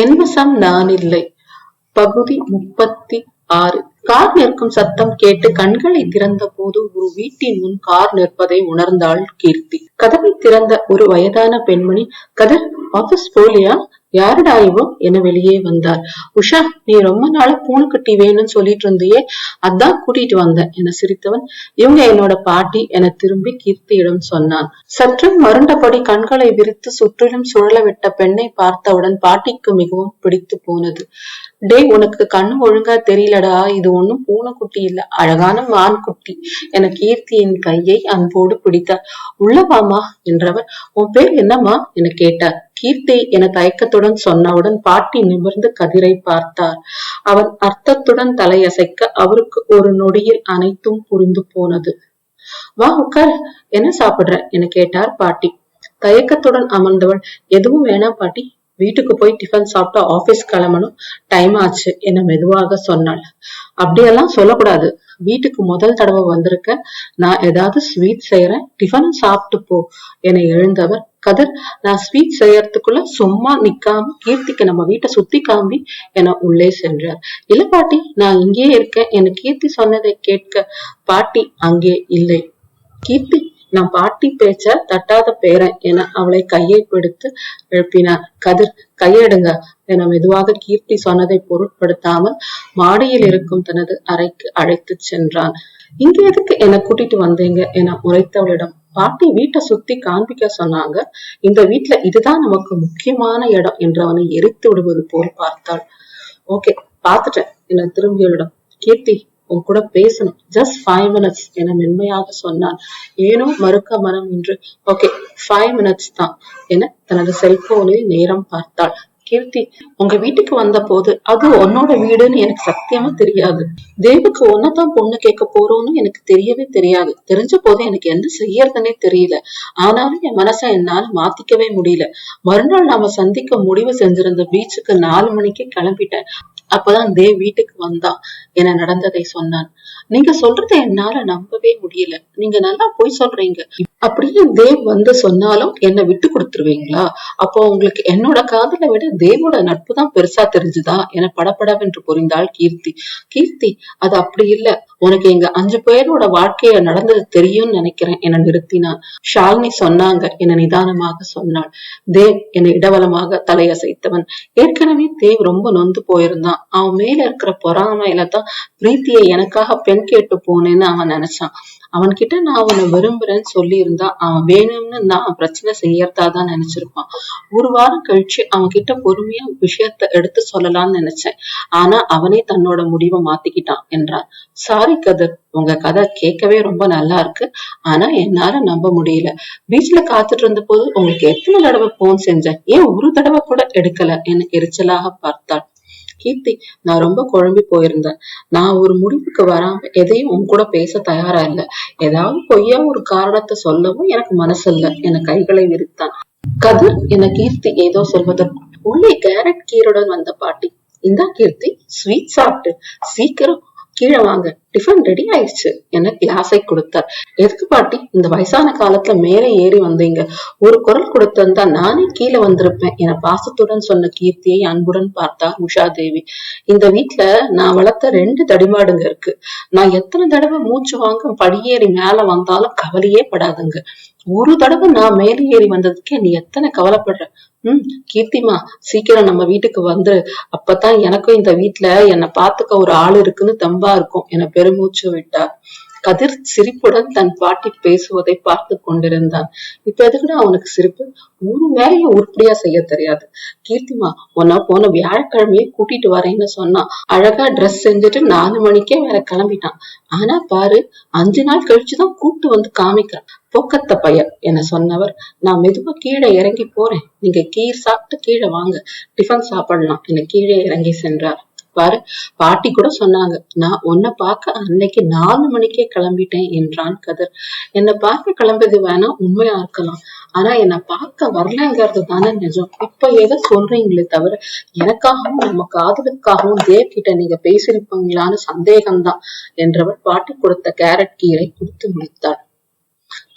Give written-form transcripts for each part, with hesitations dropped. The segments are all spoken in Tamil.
என் வசம் நான் இல்லை. பகுதி 36. கார் நிற்கும் சத்தம் கேட்டு கண்களை திறந்த போது ஒரு வீட்டின் முன் கார் நிற்பதை உணர்ந்தாள் கீர்த்தி. கதவை திறந்த ஒரு வயதான பெண்மணி, கதர் ஆபீஸ் போலியா, யாருடா இவோ என வெளியே வந்தார். உஷா, நீ ரொம்ப நாளா பூனைக்குட்டி வேணும்னு சொல்லிட்டு இருந்தியே, அதான் கூட்டிட்டு வந்தேன் என சிரித்தவன், இவங்க என்னோட பாட்டி என திரும்பி கீர்த்தியிடம் சொன்னான். சற்று மருண்டபடி கண்களை விரித்து சுற்றிலும் சுழல விட்ட பெண்ணை பார்த்தவுடன் பாட்டிக்கு மிகவும் பிடித்து போனது. டே, உனக்கு கண்ணு ஒழுங்கா தெரியலடா, இது ஒண்ணும் பூனைக்குட்டி இல்ல, அழகான மான் குட்டி என கீர்த்தியின் கையை அன்போடு பிடித்தார். உள்ளவாமா என்றவர், உன் பேர் என்னம்மா என கேட்டார். கீர்த்தி என தயக்கத்துடன் சொன்னவுடன் பாட்டி நிமிர்ந்து கதிரை பார்த்தார். அவன் அர்த்தத்துடன் தலையசைக்க அவருக்கு ஒரு நொடியில் அனைத்தும் புரிந்து போனது. வா உட்கார், என்ன சாப்பிடுற என கேட்டார் பாட்டி. தயக்கத்துடன் அமர்ந்தவள், எதுவும் வேணாம் பாட்டி, வீட்டுக்கு போய் டிஃபன் சாப்பிட்டா ஆபீஸ் கிளம்பணும், டைம் ஆச்சு என மெதுவாக சொன்னாள். அப்படியெல்லாம் சொல்லக்கூடாது, வீட்டுக்கு முதல் தடவை வந்திருக்க, நான் ஏதாவது ஸ்வீட் செய்யறேன், டிஃபனும் சாப்பிட்டு போ என எழுந்தவர், கதிர் நான் ஸ்வீட் செய்யறதுக்குள்ள சும்மா நிக்காம கீர்த்திக்கு நம்ம வீட்டை சுத்தி காம்பி என உள்ளே சென்றார். இல்ல பாட்டி, நான் இங்கே இருக்கேன் என கீர்த்தி சொன்னதை கேட்க பாட்டி அங்கே இல்லை. கீர்த்தி, நான் பாட்டி பேச்ச தட்டாத பேரன் என அவளை கையை பிடித்து எழுப்பினார். கதிர், கையெடுங்க என மெதுவாக கீர்த்தி சொன்னதை பொருட்படுத்தாமல் மாடியில் இருக்கும் தனது அறைக்கு அழைத்து சென்றான். இங்க எதுக்கு என்ன கூட்டிட்டு வந்தீங்க என உரைத்தவளிடம் பாட்டி வீட்டை சுத்தி காண்பிக்க சொன்னாங்க, இந்த வீட்டுல இதுதான் நமக்கு முக்கியமான இடம் என்றவனை எரித்து விடுவது போல் பார்த்தாள். ஓகே, பாத்துட்டேன் என திரும்பியவளிடம், கீர்த்தி உன் கூட பேசணும், ஜஸ்ட் 5 minutes என மென்மையாக சொன்னான். ஏனோ மறுக்க மனம் இன்று, ஓகே 5 minutes தான் என தனது செல்போனில் நேரம் பார்த்தாள். கீர்த்தி, உங்க வீட்டுக்கு வந்த போது அது உன்னோட வீடுன்னு எனக்கு சத்தியமா தெரியாது. தேவுக்கு ஒன்னதான் பொண்ணு கேட்க போறோம்னு எனக்கு தெரியவே தெரியாது. தெரிஞ்ச போது எனக்கு என்ன செய்யறதுன்னே தெரியல. ஆனாலும் என் மனசை என்னால மாத்திக்கவே முடியல. மறுநாள் நாம சந்திக்க முடிவு செஞ்சிருந்த பீச்சுக்கு 4 மணிக்கு கிளம்பிட்டேன். அப்பதான் தேவ் வீட்டுக்கு வந்தான் என நடந்ததை சொன்னான். நீங்க சொல்றதை என்னால நம்பவே முடியல, நீங்க நல்லா போய் சொல்றீங்க. அப்படியே தேவ் வந்து சொன்னாலும் என்ன விட்டு கொடுத்துருவீங்களா? அப்போ உங்களுக்கு என்னோட காதலை விட தேவோட நட்பு தான் பெருசா தெரிஞ்சுதா என படபடவென்று புரிந்தாள் கீர்த்தி. கீர்த்தி, அது அப்படி இல்ல, உனக்கு எங்க 5 பேரோட வாழ்க்கைய நடந்தது தெரியும்னு நினைக்கிறேன் என நிறுத்தினான். ஷாலினி சொன்னாங்க என நிதானமாக சொன்னாள். தேவ் என இடவலமாக தலையசைத்தவன், ஏற்கனவே தேவ் ரொம்ப நொந்து போயிருந்தான். அவன் மேல இருக்கிற பொறாமையில தான் பிரீத்தியை எனக்காக பெண் கேட்டு போனேன்னு அவன் நினைச்சான். அவன்கிட்ட நான் அவனை விரும்புறேன்னு சொல்லி இருந்தா அவன் வேணும்னு நான் பிரச்சனை செய்யறதாதான் நினைச்சிருப்பான். ஒரு வாரம் கழிச்சு அவன் கிட்ட பொறுமையா விஷயத்த எடுத்து சொல்லலாம்னு நினைச்சேன். ஆனா அவனே தன்னோட முடிவை மாத்திக்கிட்டான் என்றார். சாரி கதிர், உங்க கதை கேட்கவே ரொம்ப நல்லா இருக்கு, ஆனா என்னால நம்ப முடியல. பீச்ல காத்துட்டு இருந்த போது உங்களுக்கு எத்தனை தடவை போன் செஞ்சேன், ஏன் ஒரு தடவை கூட எடுக்கல என எரிச்சலாக பார்த்தாள். கீர்த்தி, நான் ரொம்ப குழம்பி போயிருந்தேன். நான் ஒரு முடிவுக்கு வராம எதையும் உன் கூட பேச தயாரா இல்ல. ஏதாவது பொய்யா ஒரு காரணத்தை சொல்லவும் எனக்கு மனசு இல்ல என கைகளை விரித்தான். கதிர் என கீர்த்தி ஏதோ சொல்வதற்கு உள்ளே கேரட் கீருடன் வந்த பாட்டி, இந்தா கீர்த்தி, ஸ்வீட் சாப்பிட்டு சீக்கிரம் கீழே வாங்க, டிஃபன் ரெடி ஆயிடுச்சு என கிளாஸை கொடுத்தார். எதுக்கு பாட்டி இந்த வயசான காலத்துல மேலே ஏறி வந்தீங்க? ஒரு குரல் கொடுத்திருந்தா நானே கீழே வந்திருப்பேன் என பாசத்துடன் சொன்ன கீர்த்தியை அன்புடன் பார்த்தார் உஷா தேவி. இந்த வீட்டுல நான் வளர்த்த 2 தடிமாடுங்க இருக்கு. நான் எத்தனை தடவை மூச்சு வாங்க படியேறி மேல வந்தாலும் கவலையே படாதுங்க. ஒரு தடவை நான் மேலே ஏறி வந்ததுக்கே நீ எத்தனை கவலைப்படுற? கீர்த்திமா, சீக்கிரம் நம்ம வீட்டுக்கு வந்து, அப்பதான் எனக்கும் இந்த வீட்டுல என்னை பாத்துக்க ஒரு ஆள் இருக்குன்னு தம்பா இருக்கும் என பெருமூச்சு விட்டார். கதிர் சிரிப்புடன் தன் பாட்டி பேசுவதை பார்த்து கொண்டிருந்தான். இப்ப எதுக்குடா அவனுக்கு சிரிப்பு? ஒரு வேலையை உருப்படியா செய்ய தெரியாது. கீர்த்திமா, உன்ன போன வியாழக்கிழமையே கூட்டிட்டு வரேன்னு சொன்னான். அழகா ட்ரெஸ் செஞ்சுட்டு 4 மணிக்கே வேற கிளம்பிட்டான். ஆனா பாரு, 5 நாள் கழிச்சுதான் கூட்டு வந்து காமிக்கிறான். போக்கத்த பையன் என சொன்னவர், நான் மெதுவா கீழே இறங்கி போறேன், நீங்க கீர் சாப்பிட்டு கீழே வாங்க, டிஃபன் சாப்பிடலாம் என கீழே இறங்கி சென்றார். பாரு, பாட்டி கூட சொன்னாங்க, நான் உன்னை பார்க்க அன்னைக்கு 4 மணிக்கே கிளம்பிட்டேன் என்றான் கதிர். என்னை பார்க்க கிளம்புறது வேணா உண்மையா இருக்கலாம், ஆனா என்னை பார்க்க வரலங்கிறது தானே நிஜம். இப்ப ஏதோ சொல்றீங்களே தவிர எனக்காகவும் நம்ம காதலுக்காகவும் தேவ் கிட்ட நீங்க பேசிருப்பீங்களான்னு சந்தேகம்தான் என்றவர் பாட்டி கொடுத்த கேரட் கீரை குடித்து முடித்தார்.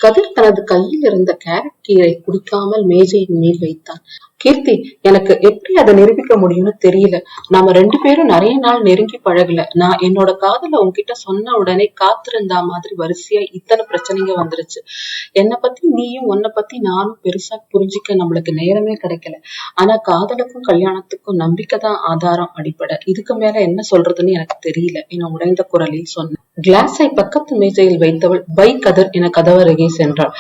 கதிர் தனது கையில் இருந்த கேரட் கீரை குடிக்காமல் மேஜையின் மேல் வைத்தான். கீர்த்தி, எனக்கு எப்படி அதை நிரூபிக்க முடியும்னு தெரியல. நாம 2 பேரும் நிறைய நாள் நெருங்கி பழகல. நான் என்னோட காதல உன்கிட்ட சொன்ன உடனே காத்திருந்தா மாதிரி வரிசையா இத்தனை பிரச்சனைங்க வந்துருச்சு. என்னை பத்தி நீயும் உன்னை பத்தி நானும் பெருசா புரிஞ்சிக்க நம்மளுக்கு நேரமே கிடைக்கல. ஆனா காதலுக்கும் கல்யாணத்துக்கும் நம்பிக்கை தான் ஆதாரம், அடிப்படை. இதுக்கு மேல என்ன சொல்றதுன்னு எனக்கு தெரியல என உடைந்த குரலில் சொன்னேன். கிளாஸை பக்கத்து மேஜையில் வைத்தவள் பை கதர் என கதவருகே சென்றாள்.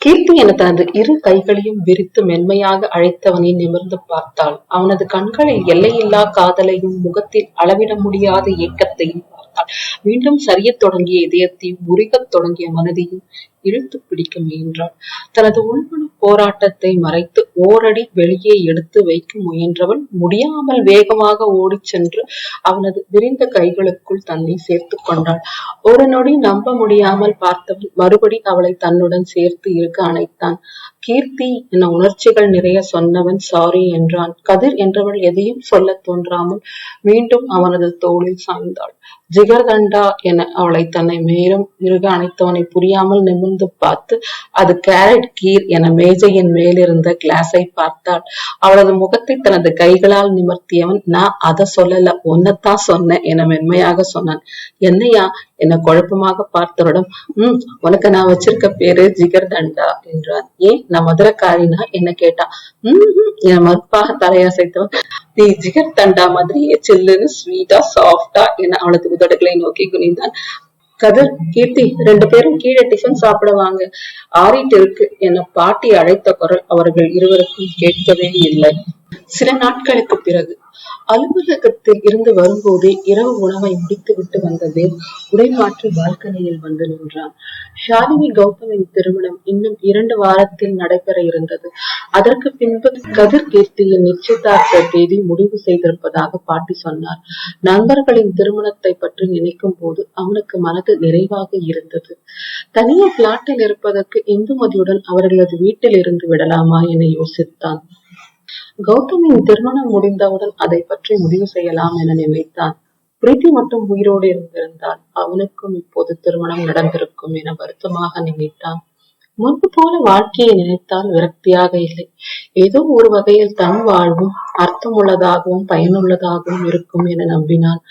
கீர்த்தி என தனது 2 கைகளையும் விரித்து மென்மையாக அழைத்தவனை நிமிர்ந்து பார்த்தாள். அவனது கண்களில் எல்லையில்லா காதலையும் முகத்தில் அளவிட முடியாத ஏக்கத்தையும் பார்த்தாள். மீண்டும் சரியத் தொடங்கிய இதயத்தையும் முறிகத் தொடங்கிய மனதையும் இழுத்து பிடிக்க முயன்றாள். தனது உள்மன போராட்டத்தை மறைத்து ஓரடி வெளியே எடுத்து வைக்க முயன்றவள் முடியாமல் வேகமாக ஓடிச் சென்று அவனது விரிந்த கைகளுக்குள் தன்னை சேர்த்து கொண்டாள். ஒரு நொடி நம்ப முடியாமல் பார்த்தவன் மறுபடி அவளை தன்னுடன் சேர்த்து இருக்க அணைத்தான். கீர்த்தி என உணர்ச்சிகள் நிறைய சொன்னவன் சாரி என்றான். கதிர் என்றவள் எதையும் சொல்ல தோன்றாமல் மீண்டும் அவனது தோளில் சாய்ந்தாள். ஜிகர்தண்டா என அவளை தன்னை மேலும் இறுக அணைத்தவனை புரியாமல் நிமிர்ந்து பார்த்து அது கேரட் கீர் என மேஜையின் மேலிருந்த கிளாஸை பார்த்தாள். அவளது முகத்தை தனது கைகளால் நிமர்த்தியவன், நான் அதை சொல்லல, ஒன்னத்தான் சொன்னேன் என மென்மையாக சொன்னான். என்னையா என குழப்பமாக பார்த்தவரிடம், உனக்கு நான் வச்சிருக்க பேரு ஜிகர்தண்டா என்றான். ஏன், நான் மதுரக்காரினா என்ன கேட்டான். என மறுப்பாக தலையசைத்தவன், நீ ஜிகர் தண்டா மாதிரியே சில்லுன்னு ஸ்வீட்டா சாஃப்டா என அவளது உதடுகளை நோக்கி குனிந்தான். கதிர், கீர்த்தி 2 பேரும் கீழே டிஃபன் சாப்பிடுவாங்க, ஆறிட்டு இருக்கு என பாட்டி அழைத்த குரல் அவர்கள் இருவருக்கும் கேட்கவே இல்லை. சில நாட்களுக்கு பிறகு அலுவலகத்தில் இருந்து வரும்போதே இரவு உணவை முடித்து விட்டு வந்த தேவ் உடைமாற்றி பால்கனியில் வந்து நின்றான். ஷாலினி கௌதமின் திருமணம் இன்னும் 2 வாரத்தில் நடைபெற இருந்தது. அதற்கு பின்பு கதிர் கீர்த்தியின் நிச்சயதார்த்த தேதி முடிவு செய்திருப்பதாக பாட்டி சொன்னார். நண்பர்களின் திருமணத்தை பற்றி நினைக்கும் போது அவனுக்கு மனது நிறைவாக இருந்தது. தனியே பிளாட்டில் இருப்பதற்கு இந்துமதியுடன் அவர்களது வீட்டில் இருந்து விடலாமா என யோசித்தான். கௌதமின் திருமணம் முடிந்தவுடன் அதை பற்றி முடிவு செய்யலாம் என நினைத்தான். பிரீத்தி மட்டும் உயிரோடு இருந்திருந்தால் அவனுக்கும் இப்போது திருமணம் நடந்திருக்கும் என வருத்தமாக நினைத்தான். முன்பு போல வாழ்க்கையை நினைத்தால் விரக்தியாக இல்லை. ஏதோ ஒரு வகையில் தன் வாழ்வும் அர்த்தமுள்ளதாகவும் பயனுள்ளதாகவும் இருக்கும் என நம்பினான்.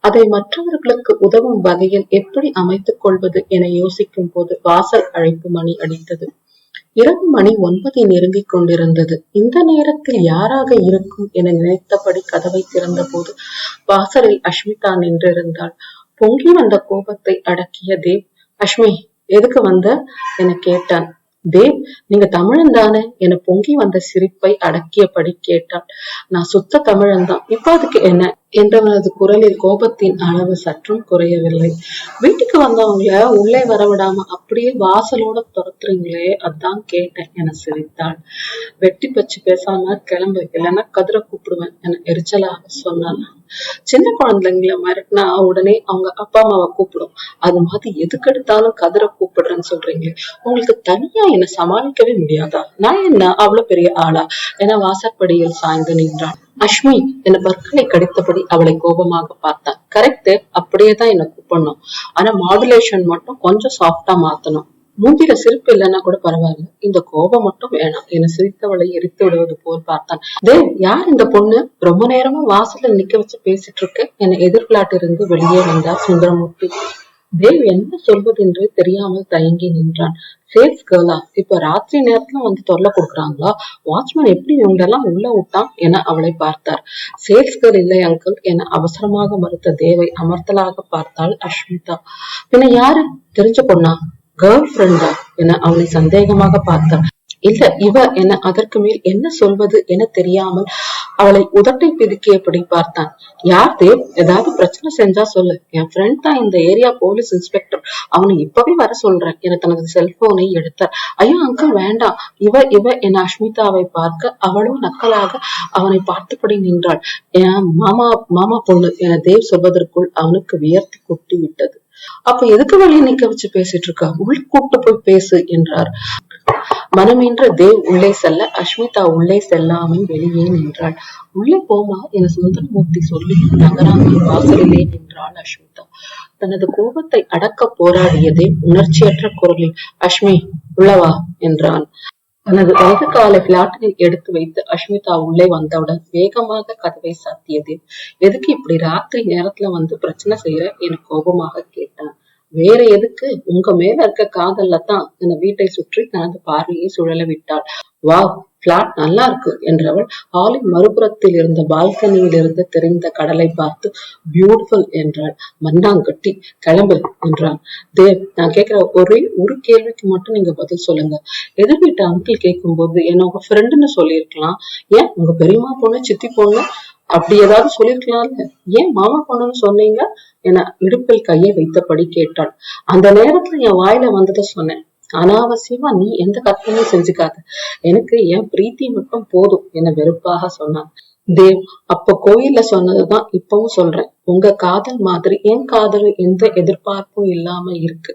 அதை மற்றவர்களுக்கு உதவும் வகையில் எப்படி அமைத்துக் கொள்வது என யோசிக்கும் போது வாசல் அழைப்பு மணி அடித்தது. இரவு மணி 9 நெருங்கிக் கொண்டிருந்தது. இந்த நேரத்தில் யாராக இருக்கும் என நினைத்தபடி கதவை திறந்த போது வாசலில் அஷ்மிதா நின்றிருந்தாள். பொங்கி வந்த கோபத்தை அடக்கிய தேவ், அஷ்மி எதுக்கு வந்த என கேட்டான். தேவ், நீங்க தமிழன் தானே என பொங்கி வந்த சிரிப்பை அடக்கியபடி கேட்டாள். நான் சுத்த தமிழன் தான், இப்ப அதுக்கு என்ன என்றவனது குரலில் கோபத்தின் அளவு சற்றும் குறையவில்லை. வீட்டுக்கு வந்தவங்கள உள்ளே வரவிடாம அப்படியே வாசலோட துரத்துறீங்களே, அதான் கேட்டேன் என சிரித்தாள். வெட்டி பச்சு பேசாம கிளம்பு, இல்லைன்னா கதிரை கூப்பிடுவேன் என எரிச்சலாக சொன்னான். சின்ன குழந்தைங்களை மிரட்டினா உடனே அவங்க அப்பா அம்மாவை கூப்பிடும், அது மாதிரி எதுக்கு எடுத்தாலும் கதிரை கூப்பிடுறேன்னு சொல்றீங்களே, உங்களுக்கு தனியா என்ன சமாளிக்கவே முடியாதா? நான் என்ன அவ்வளவு பெரிய ஆளா என வாசற்படியில் சாய்ந்து நின்றான். அஷ்மி என பற்களை கடித்தபடி அவளை கோபமாக பார்த்தான். கரெக்ட், அப்படியேதான் என்ன கூப்பிடணும், ஆனா மாடுலேஷன் மட்டும் கொஞ்சம் சாஃப்டா மாத்தணும். மூஞ்சில சிரிப்பு இல்லைன்னா கூட பரவாயில்ல, இந்த கோபம் மட்டும் வேணாம் என சிரித்தவளை எரித்து விடுவது போல் பார்த்தான். தேவ், யார் இந்த பொண்ணு? ரொம்ப நேரமா வாசல்ல நிக்க வச்சு பேசிட்டு இருக்கு என எதிர்விளாட்டிலிருந்து வெளியே வந்தார் சுந்தரமூர்த்தி. தேவ் என்ன சொல்வதென்று தெரியாமல் தயங்கி நின்றான். சேல்ஸ் கேர்ளா? இப்ப ராத்திரி நேரத்துல வந்து தொல்லை கொடுக்குறாங்களா? வாட்ச்மேன் எப்படி இவங்களெல்லாம் உள்ள விட்டான் என அவளை பார்த்தார். சேல்ஸ் கேர்ள் இல்லை அங்கிள் என அவசரமாக மறுத்த தேவை அமர்த்தலாக பார்த்தாள் அஷ்மிதா. பின்ன யாரு? தெரிஞ்ச பொண்ணா? கேர்ள் ஃப்ரெண்டா என அவனை சந்தேகமாக பார்த்தாள். இல்ல இவ என அதற்கு மேல் என்ன சொல்வது என தெரியாமல் அவளை உதட்டை பிதுக்கியபடி பார்த்தான். யார் தேவ்? ஏதாவது பிரச்சனை செஞ்சா சொல்லு, என் ஃப்ரெண்ட் தான் இந்த ஏரியா போலீஸ் இன்ஸ்பெக்டர், அவனை இப்பவே வர சொல்றேன் என தனது செல்போனை எடுத்தார். ஐயோ அங்கிள் வேண்டாம், இவ என அஷ்மிதாவை பார்க்க அவளோ நக்கலாக அவனை பார்த்தபடி நின்றாள். என் மாமா பொண்ணு என தேவ் சொல்வதற்குள் அவனுக்கு வியர்த்து கொட்டி விட்டது. அப்ப எதுக்கு வெளியே நிக்க வச்சு பேசிட்டு இருக்கா? உள்ள கூட்டு போய் பேசு என்றார். மனமென்ற தேவ் உள்ளே செல்ல அஷ்மிதா உள்ளே செல்லாமல் வெளியே நின்றாள். உள்ளே போமா என சுந்தரமூர்த்தி சொல்லி நகராமல் வாசலிலே நின்றாள் அஷ்மிதா. தனது கோபத்தை அடக்க போராடியதே உணர்ச்சியற்ற குரலில், அஷ்மி உள்ளவா என்றான். தனது வலது காலை பிளாட்டில் எடுத்து வைத்து அஷ்மிதா உள்ளே வந்தவுடன் வேகமாக கதவை சாத்தியது. எதுக்கு இப்படி ராத்திரி நேரத்துல வந்து பிரச்சனை செய்யற என கோபமாக கேட்டான். வேற எதுக்கு, உங்க மேல இருக்க காதல்ல தான் என வீட்டை சுற்றி தனது பார்வையை சுழல விட்டாள். வா, பிளாட் நல்லா இருக்கு என்றவள் ஹாலின் மறுபுறத்தில் இருந்த பால்கனியில் இருந்து தெரிந்த கடலை பார்த்து பியூட்டிஃபுல் என்றாள். மண்ணாங்கட்டி, கிளம்பு என்றான். தேவ், நான் கேட்கிற ஒரே ஒரு கேள்விக்கு மட்டும் நீங்க பதில் சொல்லுங்க. எதிர் வீட்டு அங்கிள் கேட்கும் போது என்ன உங்க ஃப்ரெண்டுன்னு சொல்லியிருக்கலாம், ஏன் உங்க பெரியம்மா பொண்ணு சித்தி பொண்ணு அப்படி ஏதாவது சொல்லிருக்கலாம்ல, ஏன் மாமா பொண்ணுன்னு சொன்னீங்க என இடுப்பில் கையை வைத்தபடி கேட்டாள். அந்த நேரத்துல என் வாயில வந்ததை சொன்னேன். அனாவசியமா நீ எந்த கற்பனையும் செஞ்சுக்காத, எனக்கு என் பிரீத்தி மட்டும் போதும் என வெறுப்பாக சொன்னான். தேவ், அப்ப கோயில்ல சொன்னதுதான் இப்பவும் சொல்றேன். உங்க காதல் மாதிரி என் காதல் எந்த எதிர்பார்ப்பும் இல்லாம இருக்கு.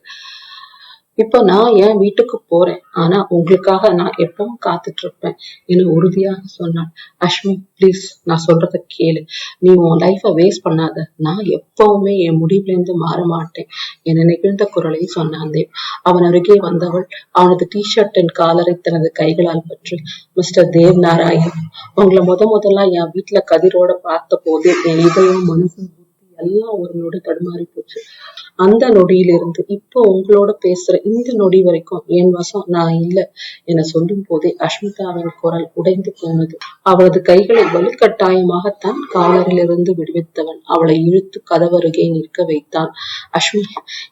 இப்ப நான் என் வீட்டுக்கு போறேன், ஆனா உங்களுக்காக நான் எப்பவும் காத்துட்டு இருப்பேன் என உறுதியாக சொன்னான். அஷ்மி, பிளீஸ், நான் சொல்றத கேளு. நீ உன் லைஃப வேஸ்ட் பண்ணாத. நான் எப்பவுமே என் முடிவுல இருந்து மாற மாட்டேன் என நெகிழ்ந்த குரலை சொன்னான் தேவ். அவன் அருகே வந்தவள் அவனது டிஷர்ட்டின் காலரை தனது கைகளால் பற்றி, மிஸ்டர் தேவ் நாராயண், உங்களை முதலா என் வீட்டுல கதிரோட பார்த்த போது என் இதயம், மனசு, எல்லாம் ஒரு நொடி தடுமாறி போச்சு. அந்த நொடியிலிருந்து இப்போ உங்களோட பேசுற இந்த நொடி வரைக்கும் என் வசம் நான் இல்ல என சொல்லும் போதே அஷ்மிதாவின் குரல் உடைந்து போனது. அவளது கைகளை வலுக்கட்டாயமாக தன் காலரில் இருந்து விடுவித்தவன் அவளை இழுத்து கதவருகே நிற்க வைத்தான். அஷ்மி,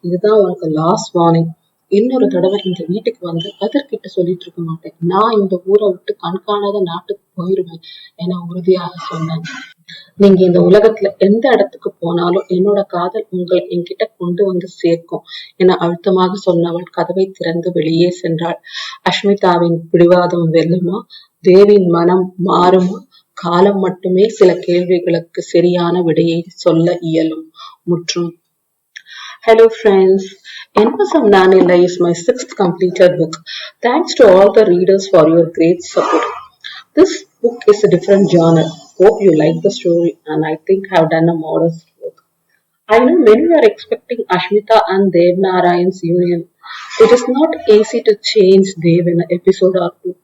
இதுதான் உனக்கு லாஸ்ட் வார்னிங். இன்னொரு தடவை இந்த வீட்டுக்கு வந்து கதிர்கிட்ட சொல்லிட்டு இருக்க மாட்டேன். நான் இந்த ஊரை விட்டு கண்காணாத நாட்டுக்கு போயிருவேன் என உறுதியாக சொன்னேன். நீங்க இந்த உலகத்துல எந்த இடத்துக்கு போனாலும் என்னோட காதல் உங்களை என்கிட்ட கொண்டு வந்து சேர்க்கும் என அழுத்தமாக சொன்னவள் கதவை திறந்து வெளியே சென்றாள். அஷ்மிதாவின் பிடிவாதம் வெல்லுமா? தேவின் மனம் மாறுமா? காலம் மட்டுமே சில கேள்விகளுக்கு சரியான விடையை சொல்ல இயலும். முற்றும். Hello friends, NSM Nanilla is my 6th completed book. Thanks to all the readers for your great support. This book is a different genre. Hope you like the story and I think I have done a modest work. I know many are expecting Ashmita and Dev Narayan's union. It is not easy to change Dev in an episode or two.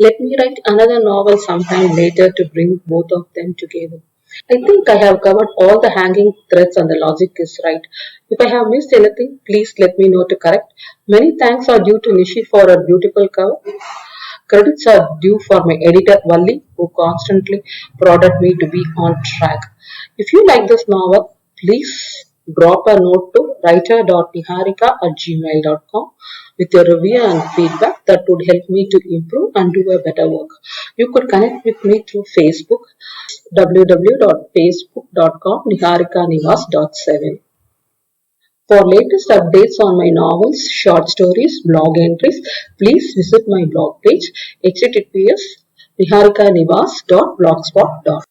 Let me write another novel sometime later to bring both of them together. I think I have covered all the hanging threads and the logic is right. If I have missed anything, please let me know to correct. Many thanks are due to Nishi for her beautiful cover. Credits are due for my editor Valli, who constantly prodded me to be on track. If you like this novel, please drop a note to writer.niharika@gmail.com with your review and feedback. That would help me to improve and do a better work. You could connect with me through Facebook, www.facebook.com/niharika-nivas.7. For latest updates on my novels, short stories, blog entries, please visit my blog page https://niharika-nivas.blogspot.com.